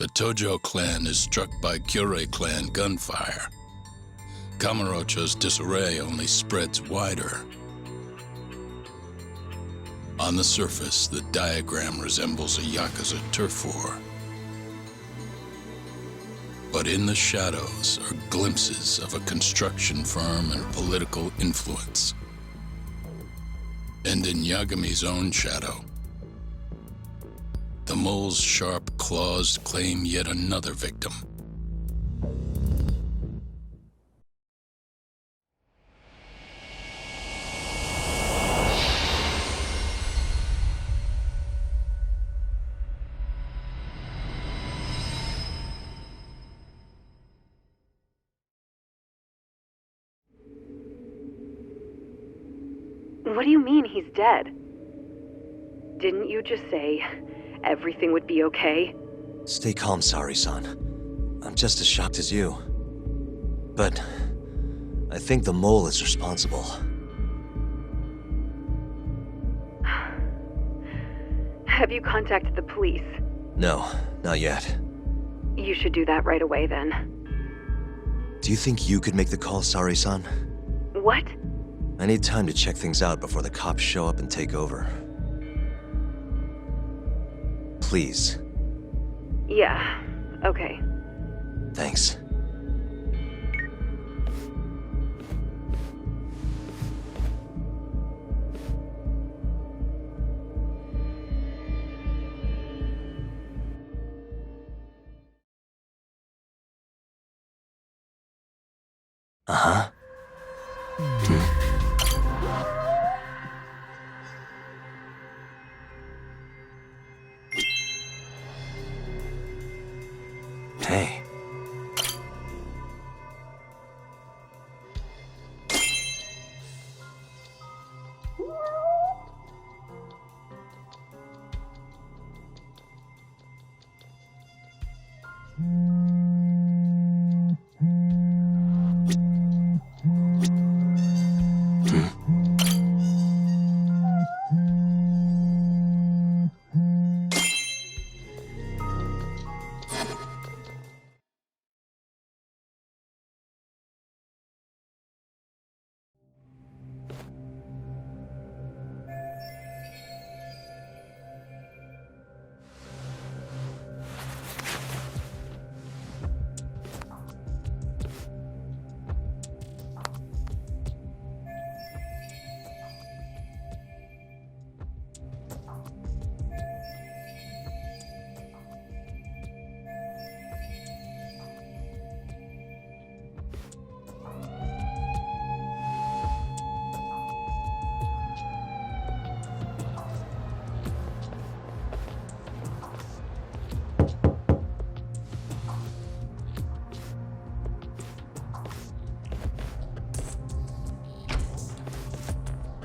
The Tojo clan is struck by Kyorei clan gunfire. Kamurocho's disarray only spreads wider. On the surface, the diagram resembles a Yakuza turf war. But in the shadows are glimpses of a construction firm and political influence. And in Yagami's own shadow, the mole's sharp claws claim yet another victim. What do you mean he's dead? Didn't you just say everything would be okay? Stay calm, Sari-san. I'm just as shocked as you. But I think the mole is responsible. Have you contacted the police? No, not yet. You should do that right away then. Do you think you could make the call, Sari-san? What? I need time to check things out before the cops show up and take over. Please. Yeah, okay. Thanks. Uh-huh. Hey.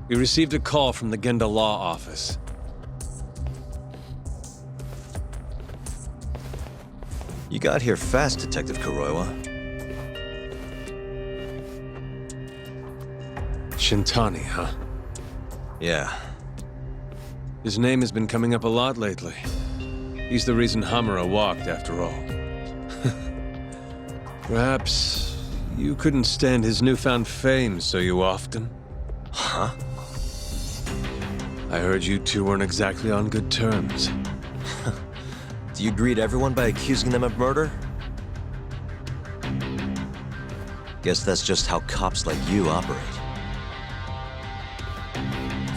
We received a call from the Genda Law Office. You got here fast, Detective Kuroiwa. Shintani, huh? Yeah. His name has been coming up a lot lately. He's the reason Hamura walked, after all. Perhaps you couldn't stand his newfound fame so you often? Huh? I heard you two weren't exactly on good terms. Do you greet everyone by accusing them of murder? Guess that's just how cops like you operate.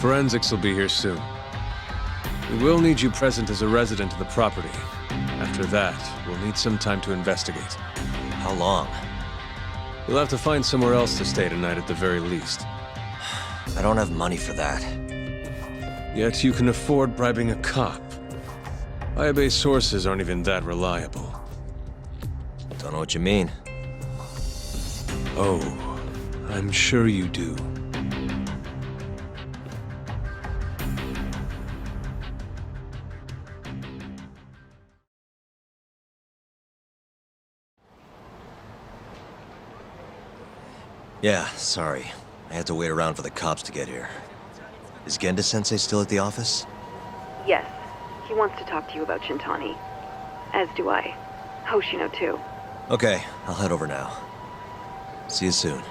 Forensics will be here soon. We will need you present as a resident of the property. After that, we'll need some time to investigate. How long? You'll have to find somewhere else to stay tonight at the very least. I don't have money for that. Yet you can afford bribing a cop. Ayabe's sources aren't even that reliable. Don't know what you mean. Oh, I'm sure you do. Yeah, sorry. I had to wait around for the cops to get here. Is Genda-sensei still at the office? Yes, he wants to talk to you about Shintani. As do I. Hoshino too. Okay, I'll head over now. See you soon.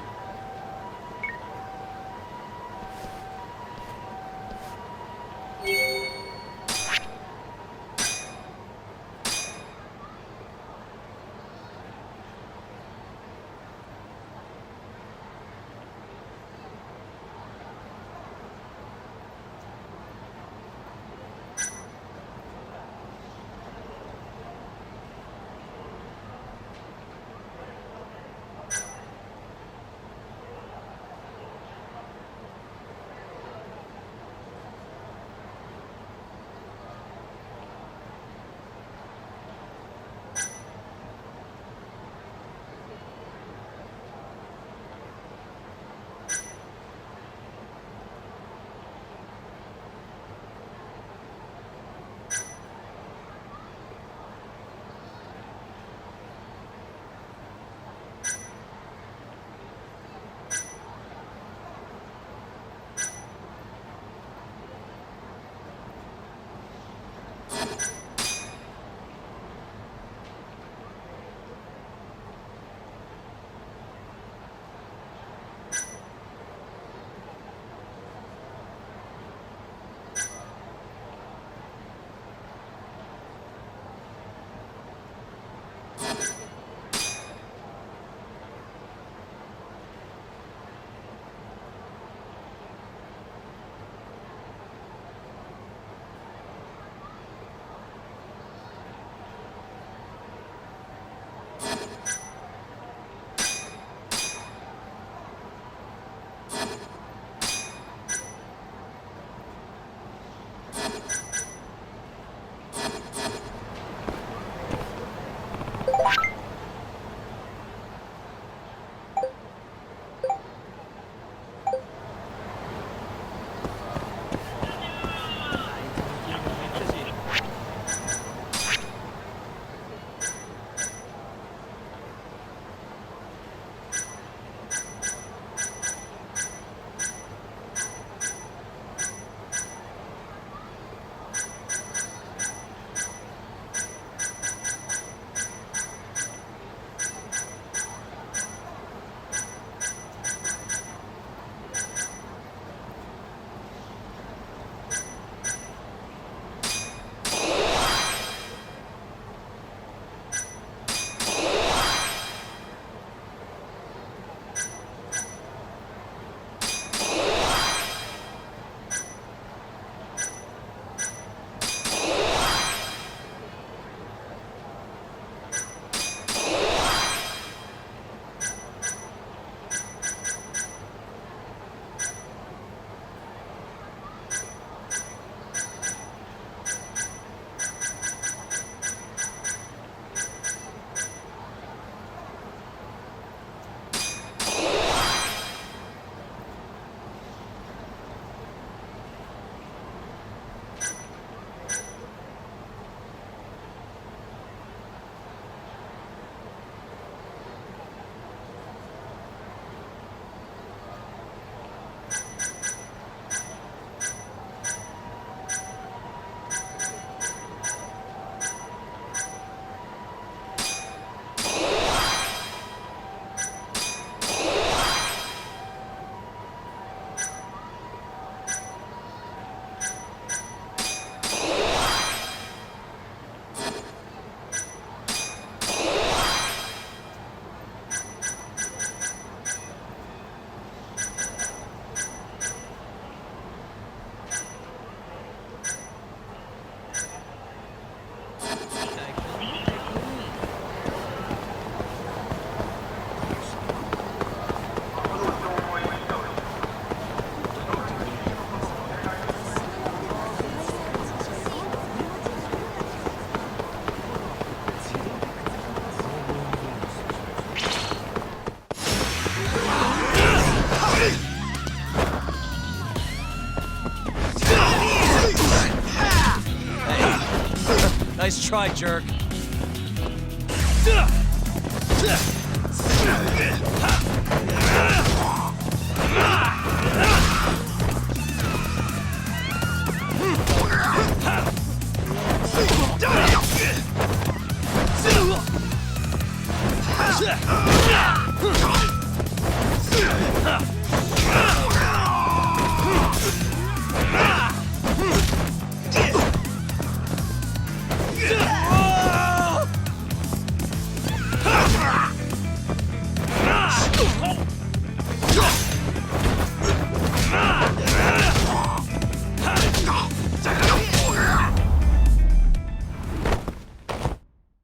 Nice try, jerk.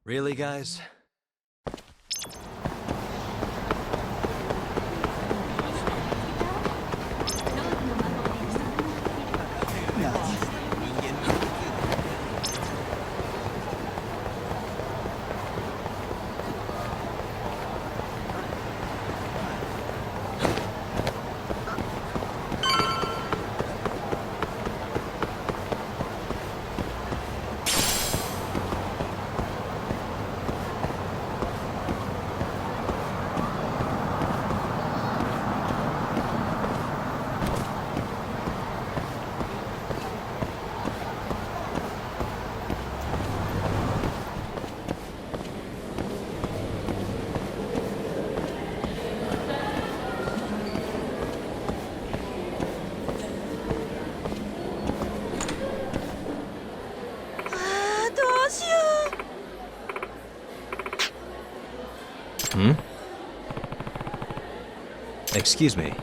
Really, guys? Excuse me.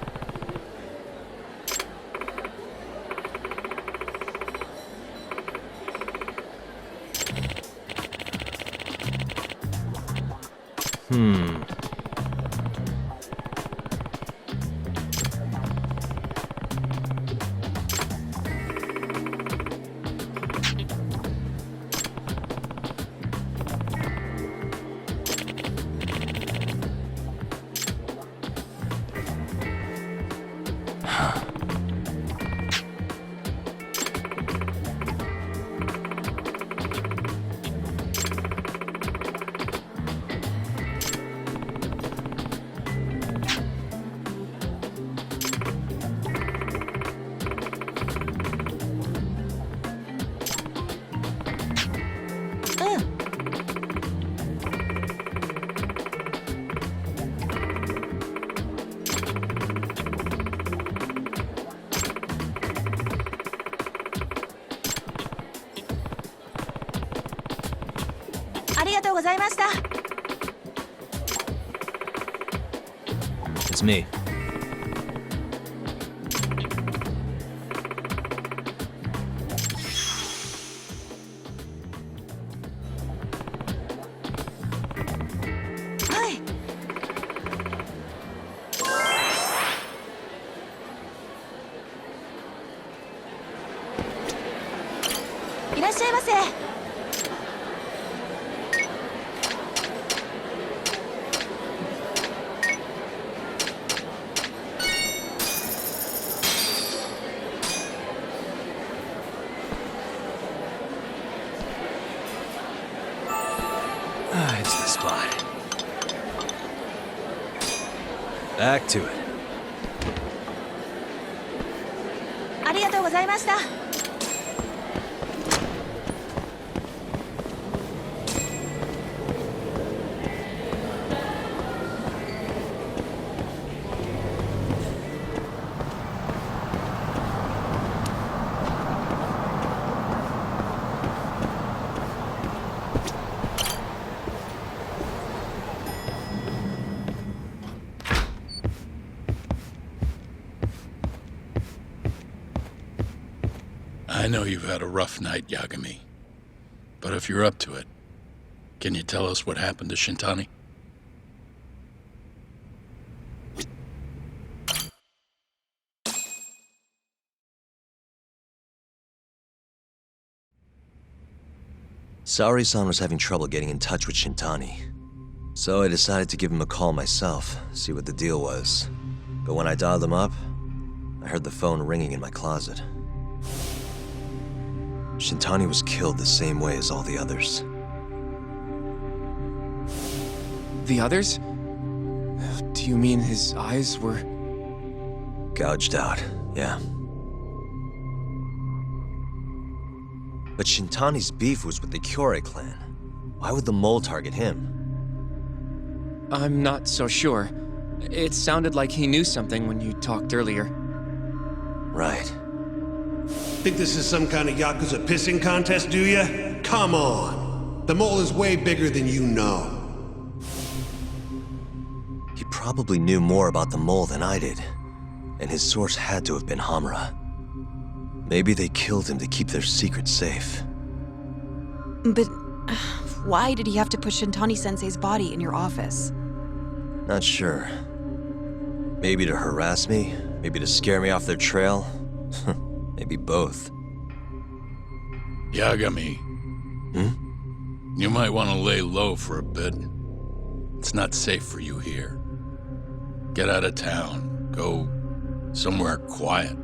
It's me. Hi. いらっしゃいませ。It's the spot. Back to it. ありがとうございました。I know you've had a rough night, Yagami. But if you're up to it, can you tell us what happened to Shintani? Saori-san was having trouble getting in touch with Shintani. So I decided to give him a call myself, see what the deal was. But when I dialed him up, I heard the phone ringing in my closet. Shintani was killed the same way as all the others. The others? Do you mean his eyes were... Gouged out, yeah. But Shintani's beef was with the Kyorei clan. Why would the mole target him? I'm not so sure. It sounded like he knew something when you talked earlier. Right. Think this is some kind of Yakuza pissing contest, do ya? Come on! The mole is way bigger than you know. He probably knew more about the mole than I did. And his source had to have been Hamura. Maybe they killed him to keep their secret safe. But Why did he have to put Shintani-sensei's body in your office? Not sure. Maybe to harass me? Maybe to scare me off their trail? Maybe both. Yagami. You might want to lay low for a bit. It's not safe for you here. Get out of town. Go somewhere quiet.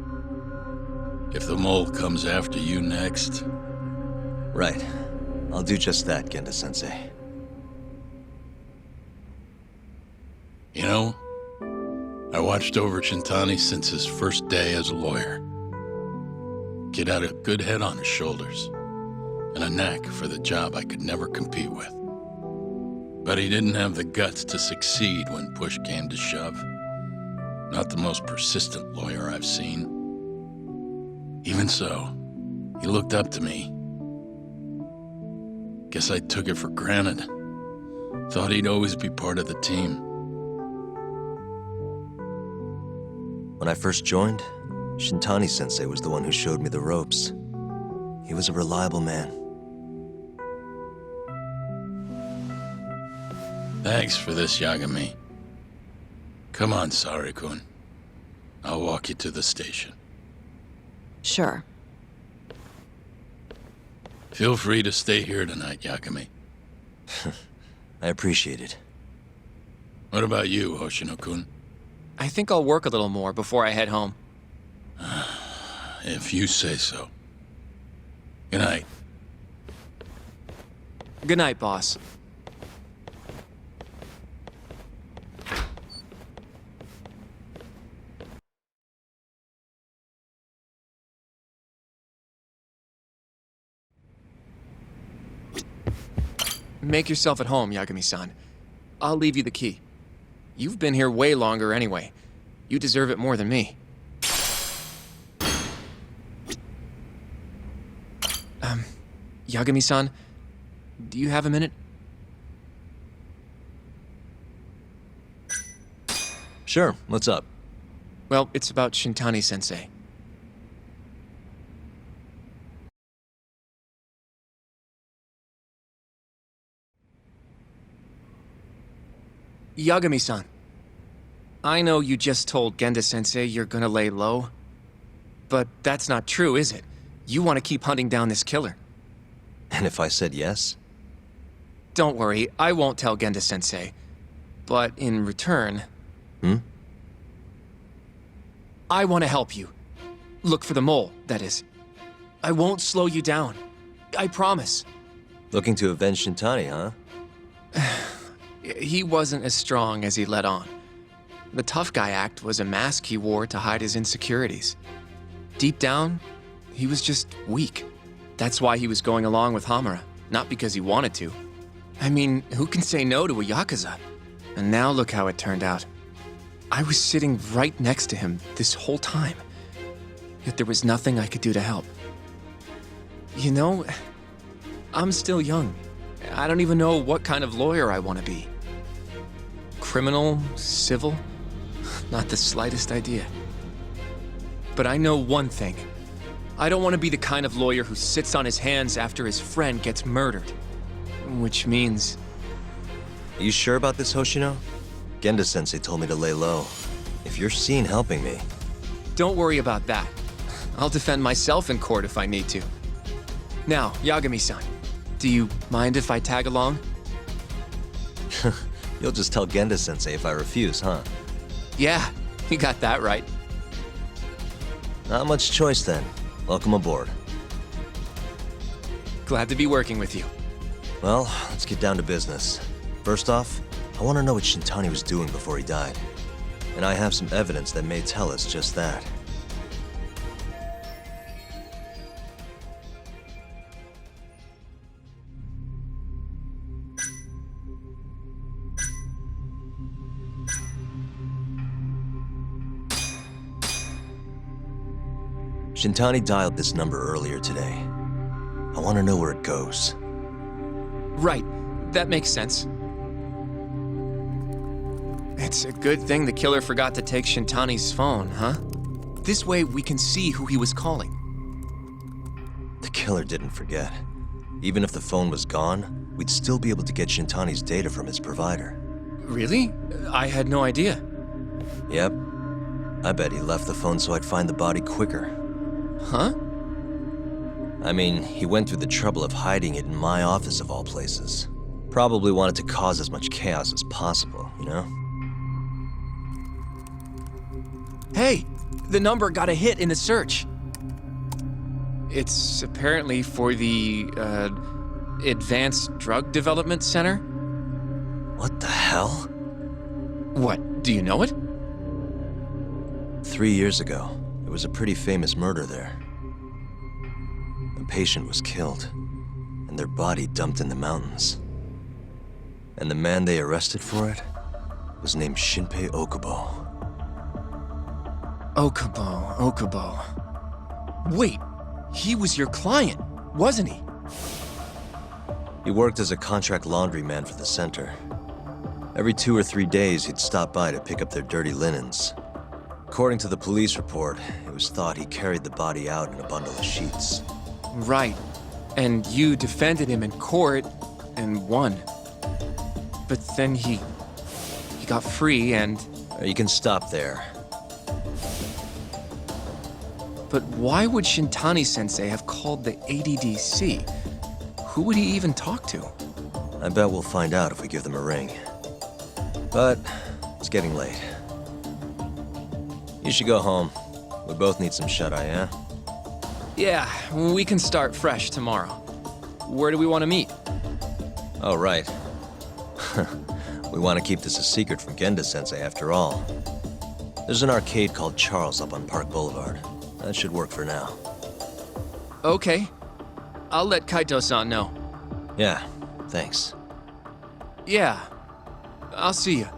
If the mole comes after you next... Right. I'll do just that, Genda-sensei. You know, I watched over Shintani since his first day as a lawyer. Kid had a good head on his shoulders, and a knack for the job I could never compete with. But he didn't have the guts to succeed when push came to shove. Not the most persistent lawyer I've seen. Even so, he looked up to me. Guess I took it for granted. Thought he'd always be part of the team. When I first joined, Shintani-sensei was the one who showed me the ropes. He was a reliable man. Thanks for this, Yagami. Come on, Sari-kun. I'll walk you to the station. Sure. Feel free to stay here tonight, Yagami. I appreciate it. What about you, Hoshino-kun? I think I'll work a little more before I head home. If you say so. Good night. Good night, boss. Make yourself at home, Yagami-san. I'll leave you the key. You've been here way longer anyway. You deserve it more than me. Yagami-san, do you have a minute? Sure, what's up? Well, it's about Shintani-sensei. Yagami-san, I know you just told Genda-sensei you're gonna lay low, but that's not true, is it? You want to keep hunting down this killer. And if I said yes? Don't worry, I won't tell Genda-sensei. But in return... I want to help you. Look for the mole, that is. I won't slow you down. I promise. Looking to avenge Shintani, huh? He wasn't as strong as he let on. The tough guy act was a mask he wore to hide his insecurities. Deep down, he was just weak. That's why he was going along with Hamura, not because he wanted to. I mean, who can say no to a Yakuza? And now look how it turned out. I was sitting right next to him this whole time, yet there was nothing I could do to help. You know, I'm still young. I don't even know what kind of lawyer I want to be. Criminal? Civil? Not the slightest idea. But I know one thing. I don't want to be the kind of lawyer who sits on his hands after his friend gets murdered. Which means... Are you sure about this, Hoshino? Genda-sensei told me to lay low. If you're seen helping me... Don't worry about that. I'll defend myself in court if I need to. Now, Yagami-san, do you mind if I tag along? You'll just tell Genda-sensei if I refuse, huh? Yeah, you got that right. Not much choice then. Welcome aboard. Glad to be working with you. Well, let's get down to business. First off, I want to know what Shintani was doing before he died. And I have some evidence that may tell us just that. Shintani dialed this number earlier today. I want to know where it goes. Right, that makes sense. It's a good thing the killer forgot to take Shintani's phone, huh? This way we can see who he was calling. The killer didn't forget. Even if the phone was gone, we'd still be able to get Shintani's data from his provider. Really? I had no idea. Yep. I bet he left the phone so I'd find the body quicker. Huh? I mean, he went through the trouble of hiding it in my office of all places. Probably wanted to cause as much chaos as possible, you know? Hey, the number got a hit in the search. It's apparently for the, Advanced Drug Development Center? What the hell? What, do you know it? 3 years ago, there was a pretty famous murder there. A patient was killed, and their body dumped in the mountains. And the man they arrested for it was named Shinpei Okubo. Okubo. Wait, he was your client, wasn't he? He worked as a contract laundryman for the center. Every 2 or 3 days, he'd stop by to pick up their dirty linens. According to the police report, it was thought he carried the body out in a bundle of sheets. Right. And you defended him in court and won. But then he got free and... You can stop there. But why would Shintani-sensei have called the ADDC? Who would he even talk to? I bet we'll find out if we give them a ring. But it's getting late. You should go home. We both need some shut-eye, yeah? Yeah, we can start fresh tomorrow. Where do we want to meet? Oh, right. We want to keep this a secret from Genda-sensei after all. There's an arcade called Charles up on Park Boulevard. That should work for now. Okay. I'll let Kaito-san know. Yeah, thanks. Yeah. I'll see you.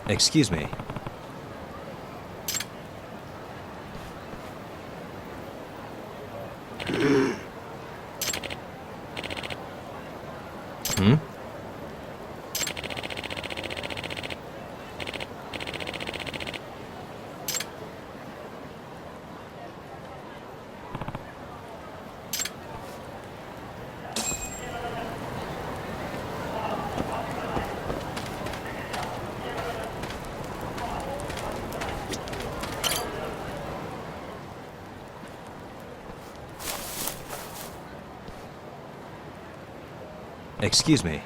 Excuse me. Excuse me.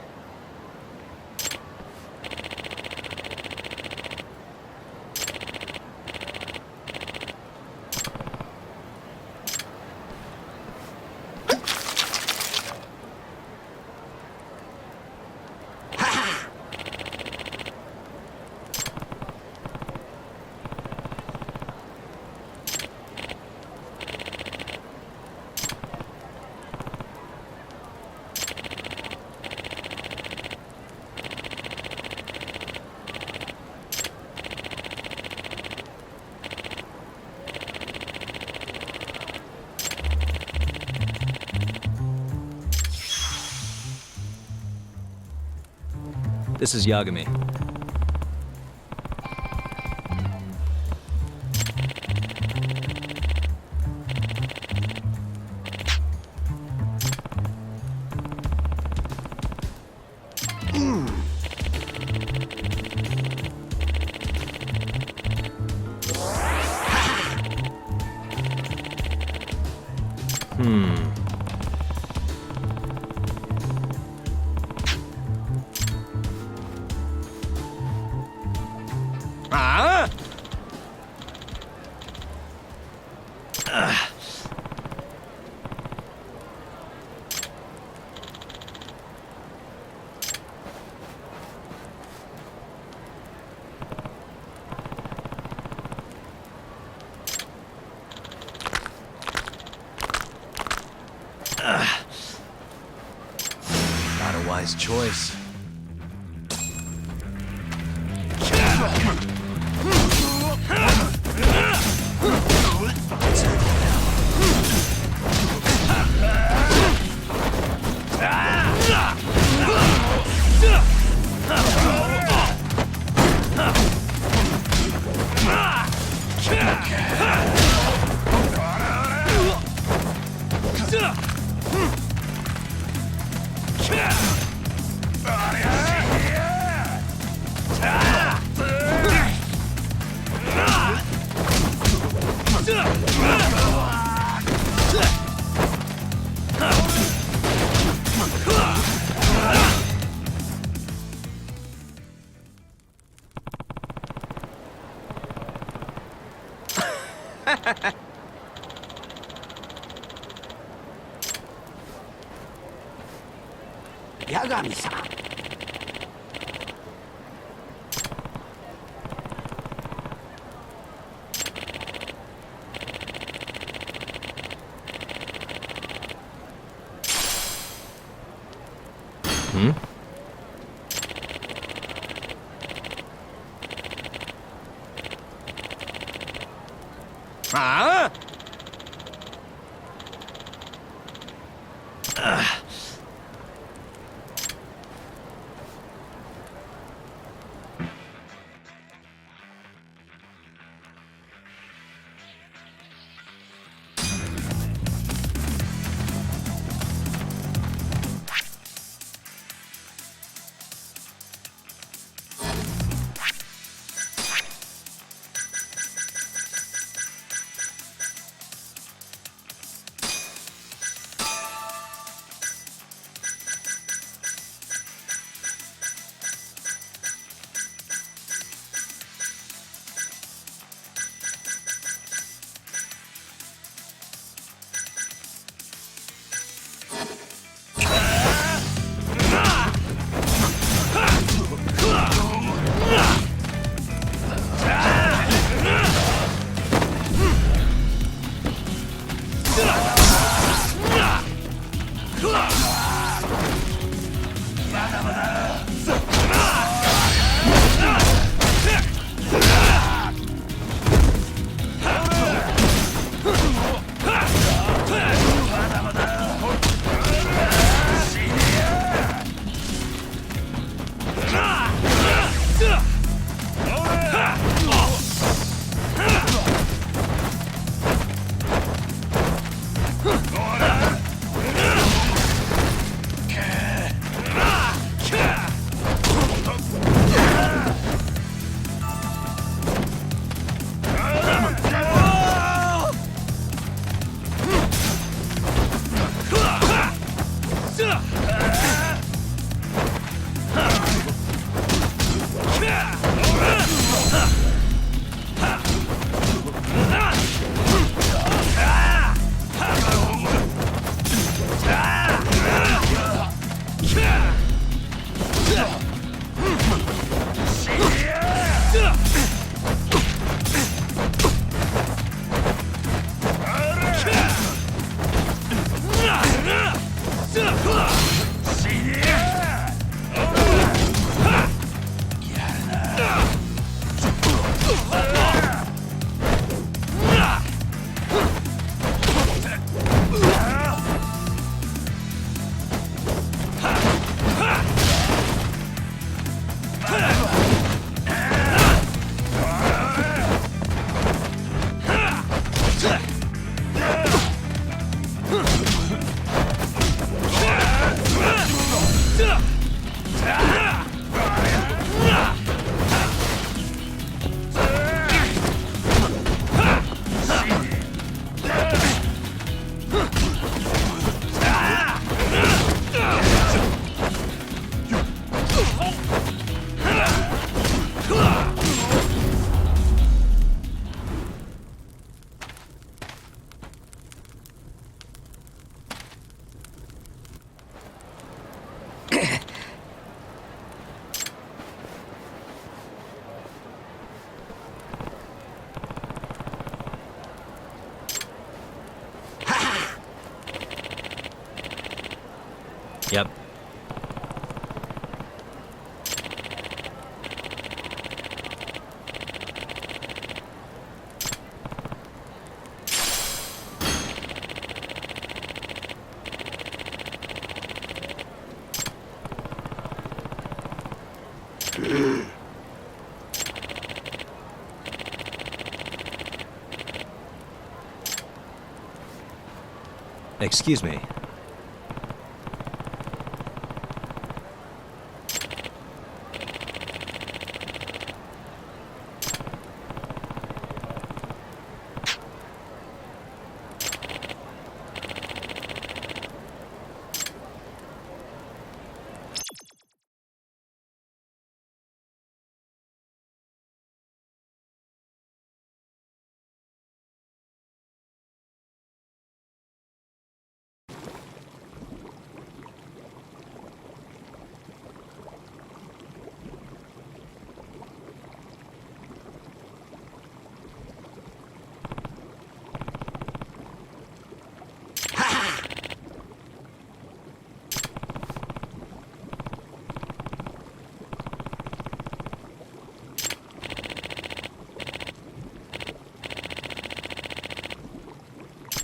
This is Yagami. Not a wise choice. Yagami-san. Yep. Excuse me.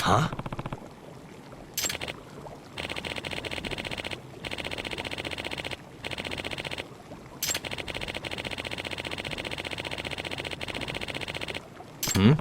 Huh? Hmm?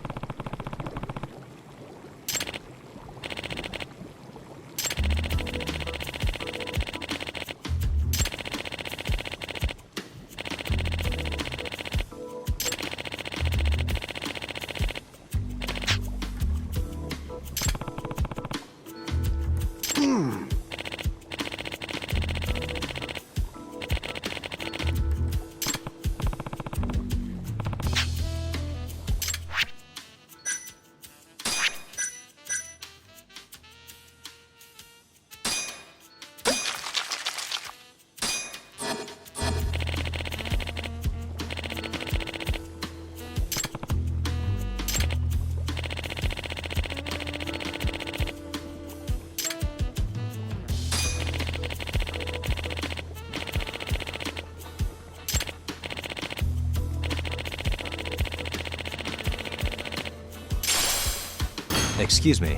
Excuse me.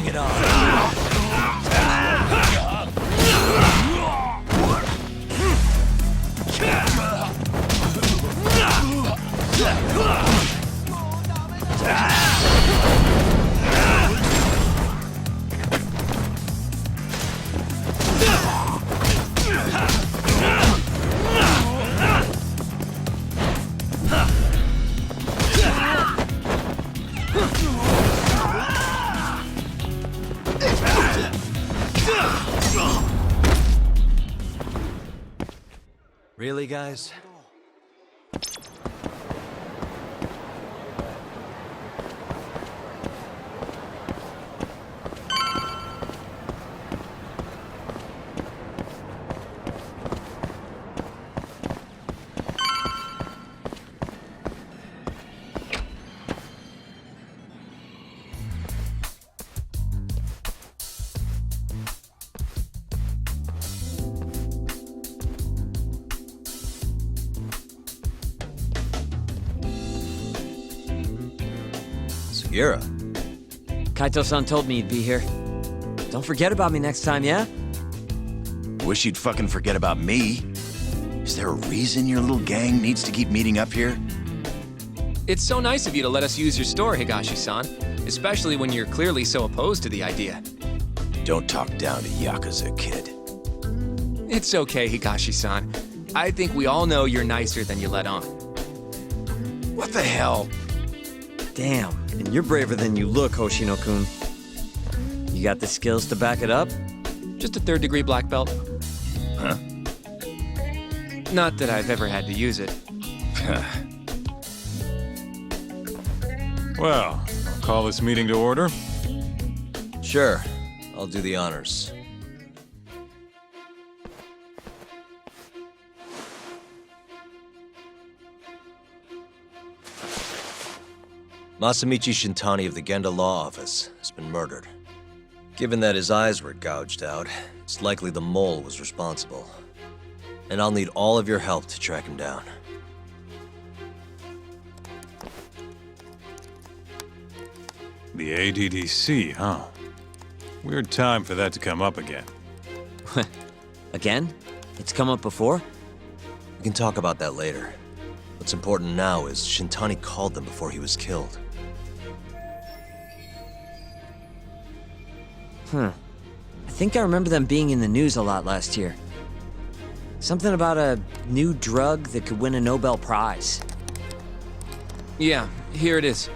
it on. Really, guys? Sugiura. Kaito-san told me you'd be here. Don't forget about me next time, yeah? Wish you'd fucking forget about me. Is there a reason your little gang needs to keep meeting up here? It's so nice of you to let us use your store, Higashi-san, especially when you're clearly so opposed to the idea. Don't talk down to Yakuza, kid. It's okay, Higashi-san. I think we all know you're nicer than you let on. What the hell? Damn, and you're braver than you look, Hoshino-kun. You got the skills to back it up? Just a third-degree black belt. Huh? Not that I've ever had to use it. Well, I'll call this meeting to order. Sure, I'll do the honors. Masamichi Shintani of the Genda Law Office has been murdered. Given that his eyes were gouged out, it's likely the mole was responsible. And I'll need all of your help to track him down. The ADDC, huh? Weird time for that to come up again. Again? It's come up before? We can talk about that later. What's important now is Shintani called them before he was killed. I think I remember them being in the news a lot last year. Something about a new drug that could win a Nobel Prize. Yeah, here it is.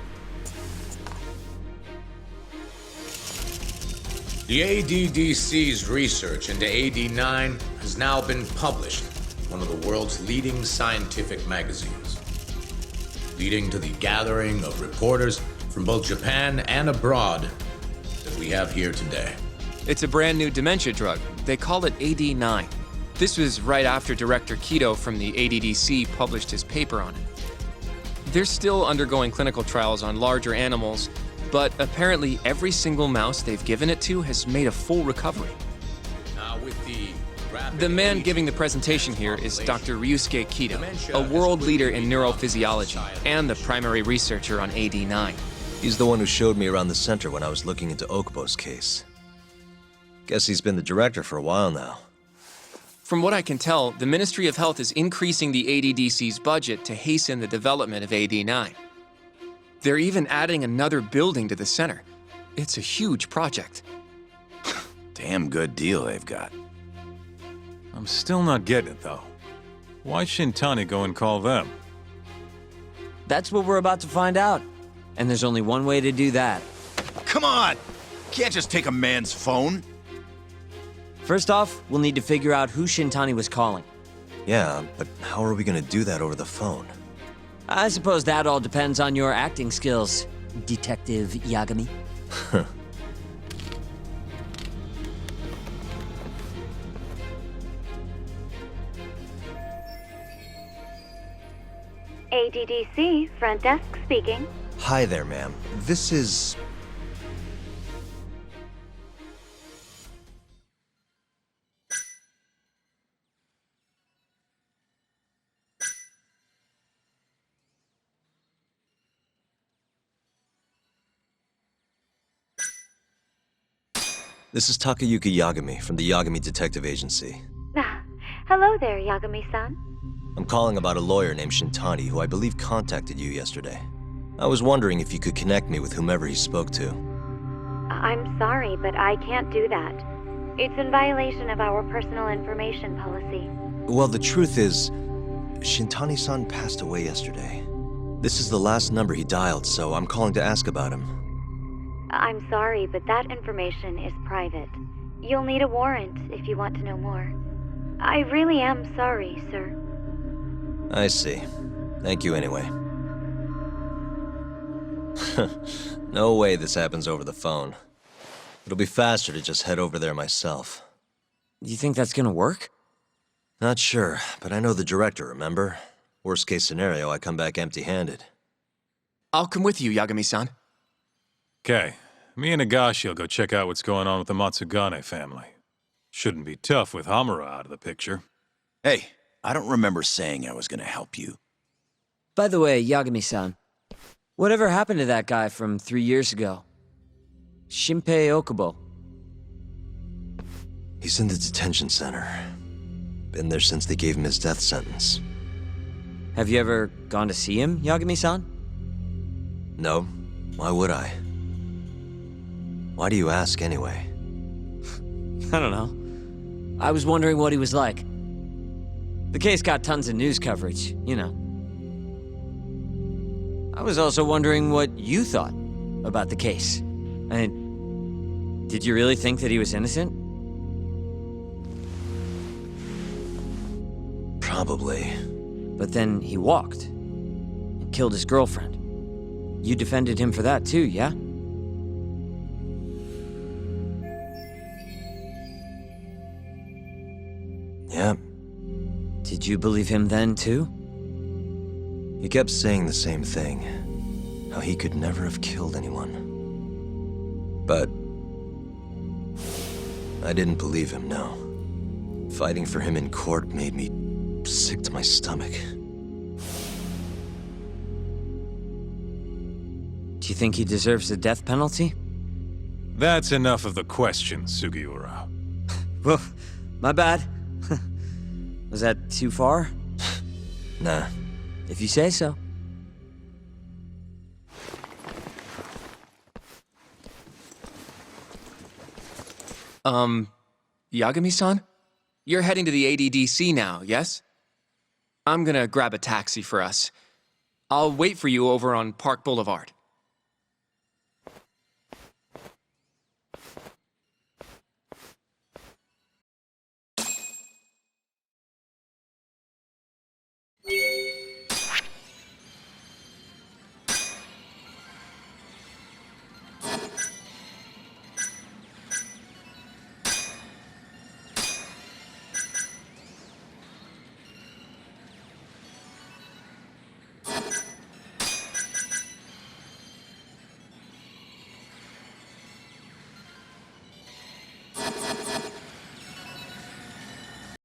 The ADDC's research into AD9 has now been published in one of the world's leading scientific magazines, leading to the gathering of reporters from both Japan and abroad that we have here today. It's a brand new dementia drug. They call it AD9. This was right after Director Kido from the ADDC published his paper on it. They're still undergoing clinical trials on larger animals, but apparently every single mouse they've given it to has made a full recovery. Now with The man giving the presentation here is Dr. Ryusuke Kido, a world leader in neurophysiology and the primary researcher on AD9. He's the one who showed me around the center when I was looking into Okubo's case. Guess he's been the director for a while now. From what I can tell, the Ministry of Health is increasing the ADDC's budget to hasten the development of AD9. They're even adding another building to the center. It's a huge project. Damn good deal they've got. I'm still not getting it, though. Why Shintani go and call them? That's what we're about to find out. And there's only one way to do that. Come on! Can't just take a man's phone. First off, we'll need to figure out who Shintani was calling. Yeah, but how are we gonna do that over the phone? I suppose that all depends on your acting skills, Detective Yagami. ADDC, front desk speaking. Hi there, ma'am. This is... This is Takayuki Yagami from the Yagami Detective Agency. Hello there, Yagami-san. I'm calling about a lawyer named Shintani who I believe contacted you yesterday. I was wondering if you could connect me with whomever he spoke to. I'm sorry, but I can't do that. It's in violation of our personal information policy. Well, the truth is, Shintani-san passed away yesterday. This is the last number he dialed, so I'm calling to ask about him. I'm sorry, but that information is private. You'll need a warrant if you want to know more. I really am sorry, sir. I see. Thank you anyway. No way this happens over the phone. It'll be faster to just head over there myself. You think that's gonna work? Not sure, but I know the director, remember? Worst case scenario, I come back empty-handed. I'll come with you, Yagami-san. Okay, me and Nagashi will go check out what's going on with the Matsugane family. Shouldn't be tough with Hamura out of the picture. Hey, I don't remember saying I was gonna help you. By the way, Yagami-san, whatever happened to that guy from 3 years ago? Shinpei Okubo. He's in the detention center. Been there since they gave him his death sentence. Have you ever gone to see him, Yagami-san? No. Why would I? Why do you ask anyway? I don't know. I was wondering what he was like. The case got tons of news coverage, you know. I was also wondering what you thought about the case. And did you really think that he was innocent? Probably. But then he walked and killed his girlfriend. You defended him for that too, yeah? Yeah. Did you believe him then too? He kept saying the same thing. How he could never have killed anyone. But I didn't believe him, no. Fighting for him in court made me sick to my stomach. Do you think he deserves the death penalty? That's enough of the questions, Sugiura. Well, my bad. Was that too far? Nah. If you say so. Yagami-san? You're heading to the ADDC now, yes? I'm gonna grab a taxi for us. I'll wait for you over on Park Boulevard.